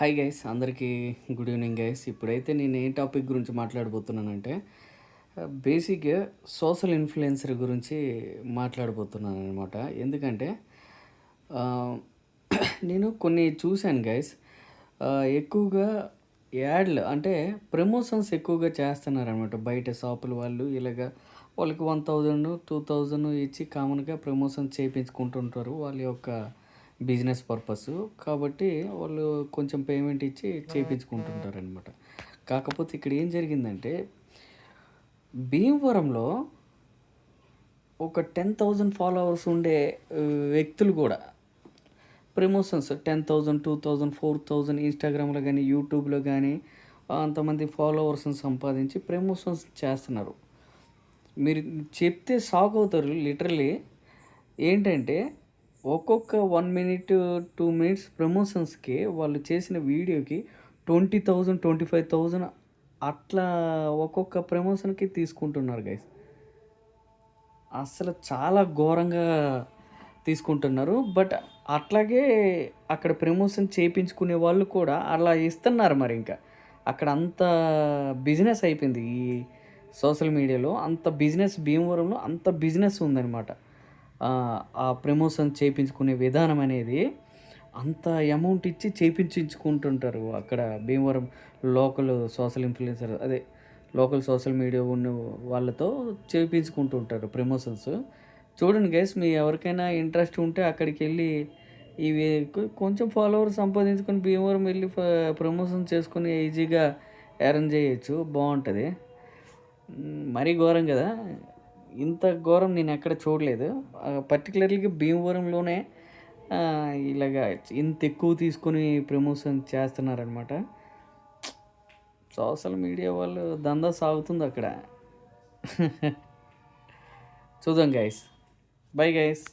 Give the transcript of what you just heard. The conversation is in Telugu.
హాయ్ గైస్, అందరికీ గుడ్ ఈవినింగ్ గైస్. ఇప్పుడైతే నేను ఏ టాపిక్ గురించి మాట్లాడబోతున్నానంటే బేసిక్గా సోషల్ ఇన్ఫ్లుయెన్సర్ గురించి మాట్లాడబోతున్నాను అనమాట. ఎందుకంటే ఆ, నేను కొన్ని చూశాను గైస్. ఎక్కువగా యాడ్లు అంటే ప్రమోషన్స్ ఎక్కువగా చేస్తున్నారనమాట. బయట షాపుల వాళ్ళు ఇలాగా వాళ్ళకి 1000 2000 ఇచ్చి కామన్గా ప్రమోషన్ చేయించుకుంటుంటారు వాళ్ళ యొక్క బిజినెస్ పర్పస్. కాబట్టి వాళ్ళు కొంచెం పేమెంట్ ఇచ్చి చేయించుకుంటుంటారనమాట. కాకపోతే ఇక్కడ ఏం జరిగిందంటే భీమవరంలో ఒక 10,000 ఫాలోవర్స్ ఉండే వ్యక్తులు కూడా ప్రమోషన్స్ 10,000 2000 4000 ఇన్స్టాగ్రామ్లో కానీ యూట్యూబ్లో కానీ అంతమంది ఫాలోవర్స్ని సంపాదించి ప్రమోషన్స్ చేస్తున్నారు. మీరు చెప్తే షాక్ అవుతారు లిటరలీ. ఏంటంటే ఒక్కొక్క 1 మినిట్ 2 మినిట్స్ ప్రమోషన్స్కి వాళ్ళు చేసిన వీడియోకి 20,000 25,000 అట్లా ఒక్కొక్క ప్రమోషన్కి తీసుకుంటున్నారు గైస్. అసలు చాలా ఘోరంగా తీసుకుంటున్నారు. బట్ అట్లాగే అక్కడ ప్రమోషన్ చేయించుకునే వాళ్ళు కూడా అలా ఇస్తున్నారు. మరి ఇంకా అక్కడ అంత బిజినెస్ అయిపోయింది. ఈ సోషల్ మీడియాలో అంత బిజినెస్, భీమవరంలో అంత బిజినెస్ ఉందన్నమాట. ఆ ప్రమోషన్ చేయించుకునే విధానం అనేది అంత అమౌంట్ ఇచ్చి చేయించుకుంటుంటారు అక్కడ భీమవరం లోకల్ సోషల్ ఇన్ఫ్లుయెన్సర్, అదే లోకల్ సోషల్ మీడియా ఉన్న వాళ్ళతో చేయించుకుంటుంటారు ప్రమోషన్స్. చూడండి గైస్, మీ ఎవరికైనా ఇంట్రెస్ట్ ఉంటే అక్కడికి వెళ్ళి ఇవి కొంచెం ఫాలోవర్స్ సంపాదించుకొని భీమవరం వెళ్ళి ప్రమోషన్ చేసుకొని ఈజీగా ఎర్న్ చేయొచ్చు. బాగుంటుంది. మరీ ఘోరం కదా, ఇంత ఘోరం నేను ఎక్కడ చూడలేదు. పర్టికులర్లీ భీమవరంలోనే ఇలాగా ఇంత ఎక్కువ తీసుకొని ప్రమోషన్ చేస్తున్నారనమాట. సోషల్ మీడియా వాళ్ళు దందా సాగుతుంది అక్కడ. చూద్దాం గైస్. Bye guys.